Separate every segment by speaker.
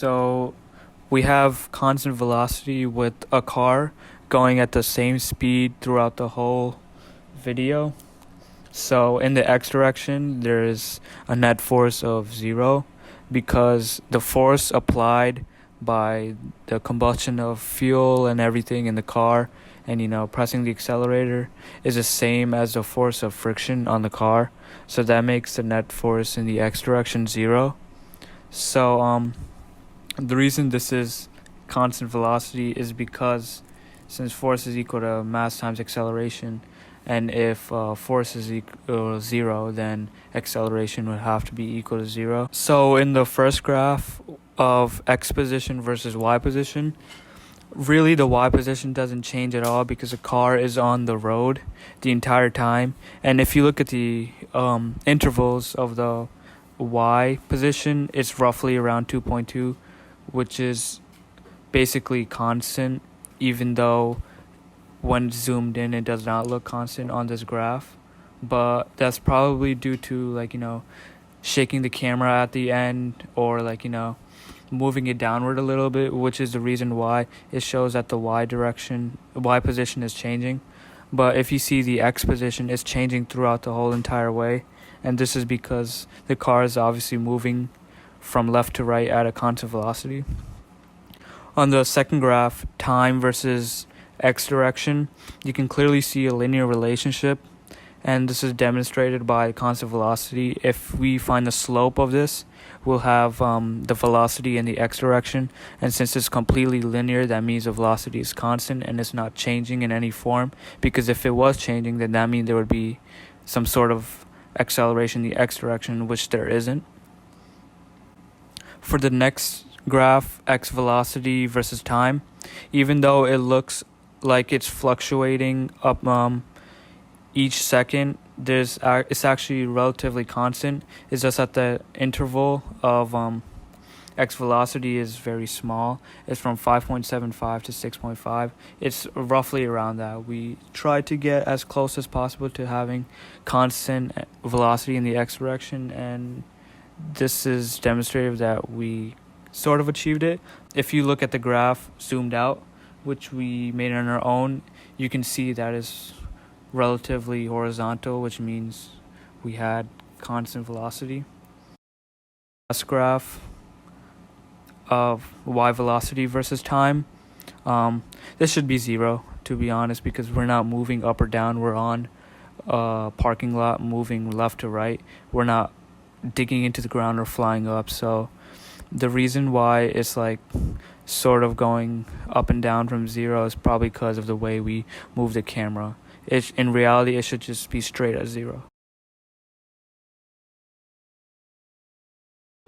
Speaker 1: So we have constant velocity with a car going at the same speed throughout the whole video. So in the x direction, there is a net force of 0 because the force applied by the combustion of fuel and everything in the car and pressing the accelerator is the same as the force of friction on the car. So that makes the net force in the x direction 0. So the reason this is constant velocity is because since force is equal to mass times acceleration, and if force is equal to 0, then acceleration would have to be equal to 0. So in the first graph of x position versus y position, really the y position doesn't change at all because the car is on the road the entire time. And if you look at the intervals of the y position, it's roughly around 2.2, which is basically constant, even though when zoomed in it does not look constant on this graph. But that's probably due to shaking the camera at the end, or moving it downward a little bit, which is the reason why it shows that the y position is changing. But if you see the x position is changing throughout the whole entire way, and this is because the car is obviously moving from left to right at a constant velocity. On the second graph, time versus x direction, you can clearly see a linear relationship, and this is demonstrated by constant velocity. If we find the slope of this, we'll have the velocity in the x direction, and since it's completely linear, that means the velocity is constant and it's not changing in any form, because if it was changing, then that means there would be some sort of acceleration in the x direction, which there isn't. For the next graph, x velocity versus time, even though it looks like it's fluctuating up each second, it's actually relatively constant. It's just that the interval of x velocity is very small. It's from 5.75 to 6.5. It's roughly around that. We try to get as close as possible to having constant velocity in the x direction, and this is demonstrative that we sort of achieved it. If you look at the graph zoomed out, which we made on our own, you can see that is relatively horizontal, which means we had constant velocity. Last graph of y velocity versus time, this should be 0, to be honest, because we're not moving up or down. We're on a parking lot moving left to right. We're not digging into the ground or flying up. So the reason why it's sort of going up and down from 0 is probably because of the way we move the camera. In reality, it should just be straight at 0.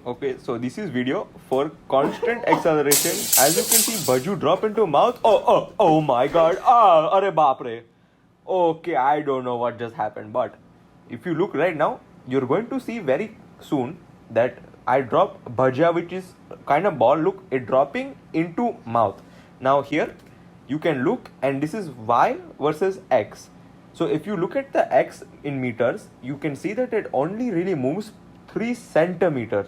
Speaker 2: Okay, so this is video for constant acceleration. As you can see, Baju drop into mouth. Oh my god. Are baapre. Okay, I don't know what just happened, but if you look right now, you're going to see very soon that I drop bhajia, which is kind of ball. Look, it dropping into mouth. Now here you can look, and this is y versus x. So if you look at the x in meters, you can see that it only really moves 3 centimeters,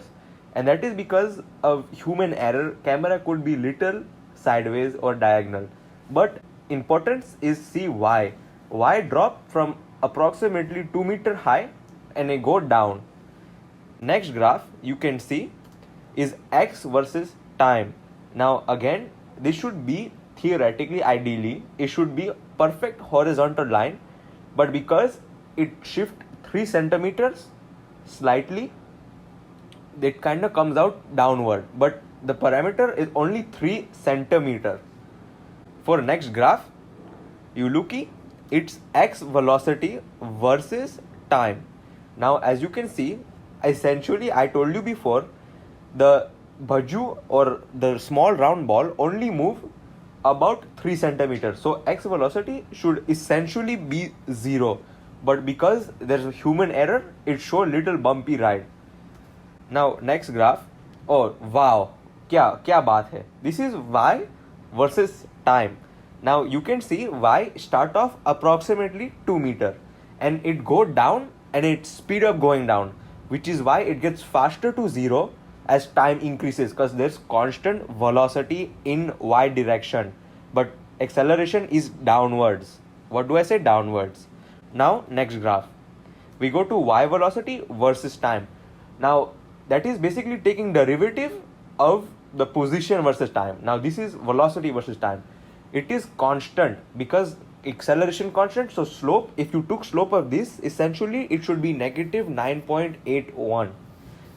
Speaker 2: and that is because of human error. Camera could be little sideways or diagonal, but importance is see y. Y drop from approximately 2 meter high and it go down. Next graph you can see is x versus time. Now again, this should be theoretically, ideally, it should be perfect horizontal line, but because it shift 3 centimeters slightly, it kind of comes out downward, but the parameter is only 3 centimeter. For next graph, you looky, it's x velocity versus time. Now as you can see, essentially I told you before, the bhaju or the small round ball only move about 3 centimeters. So x velocity should essentially be 0, but because there's a human error, it show little bumpy ride. Now next graph. Oh wow, kya baat hai. This is y versus time. Now you can see y start off approximately 2 meter and it go down and it speed up going down, which is why it gets faster to 0 as time increases, because there's constant velocity in y direction, but acceleration is downwards. What do I say? Downwards. Now next graph, we go to y velocity versus time. Now that is basically taking derivative of the position versus time. Now this is velocity versus time. It is constant because acceleration constant, so slope, if you took slope of this, essentially it should be negative 9.81,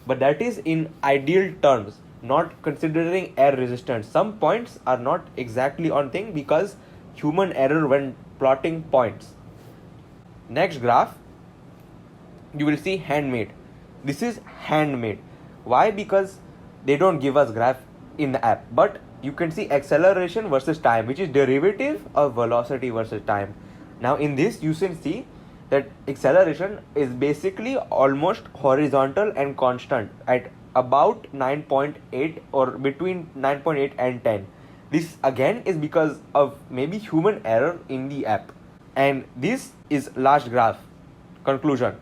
Speaker 2: but that is in ideal terms, not considering air resistance. Some points are not exactly on thing because human error when plotting points. Next graph, you will see handmade. This is handmade. Why? Because they don't give us graph in the app, but you can see acceleration versus time, which is derivative of velocity versus time. Now in this you can see that acceleration is basically almost horizontal and constant at about 9.8 or between 9.8 and 10. This again is because of maybe human error in the app. And this is last graph. Conclusion.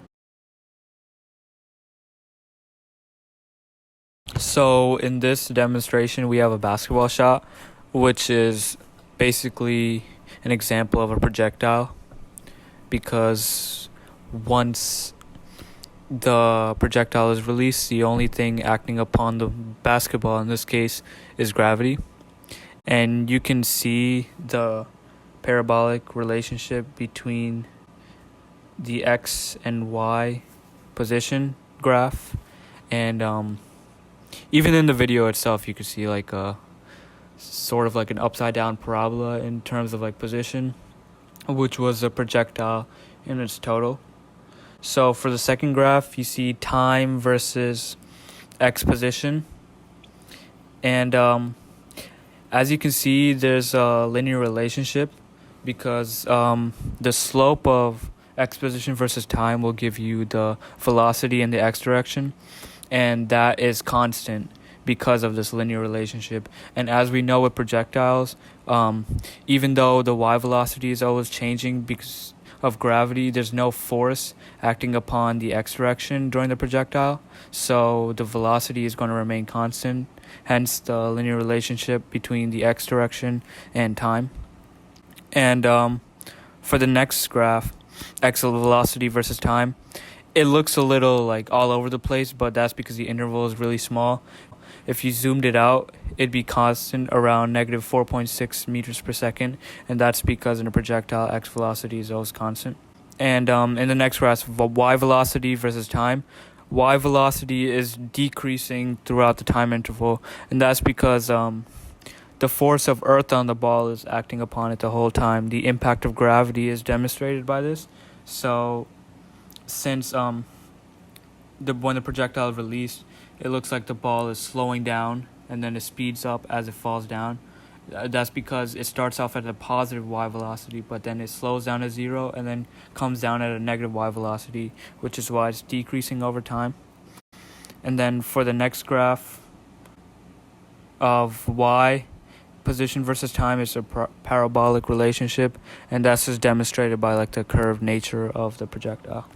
Speaker 1: So in this demonstration, we have a basketball shot, which is basically an example of a projectile, because once the projectile is released, the only thing acting upon the basketball in this case is gravity. And you can see the parabolic relationship between the x and y position graph, and even in the video itself you can see like a sort of like an upside down parabola in terms of like position, which was a projectile in its total. So for the second graph, you see time versus x position, and as you can see, there's a linear relationship because the slope of x position versus time will give you the velocity in the x direction, and that is constant because of this linear relationship. And as we know with projectiles, even though the y velocity is always changing because of gravity, there's no force acting upon the x direction during the projectile, so the velocity is going to remain constant, hence the linear relationship between the x direction and time. And for the next graph, x velocity versus time, it looks a little like all over the place, but that's because the interval is really small. If you zoomed it out, it'd be constant around negative 4.6 meters per second, and that's because in a projectile, x velocity is always constant. And in the next graph, y velocity versus time, y velocity is decreasing throughout the time interval, and that's because the force of Earth on the ball is acting upon it the whole time. The impact of gravity is demonstrated by this. So since when the projectile is released, it looks like the ball is slowing down and then it speeds up as it falls down. That's because it starts off at a positive y velocity, but then it slows down to 0 and then comes down at a negative y velocity, which is why it's decreasing over time. And then for the next graph of y position versus time, is a parabolic relationship, and that's just demonstrated by like the curved nature of the projectile.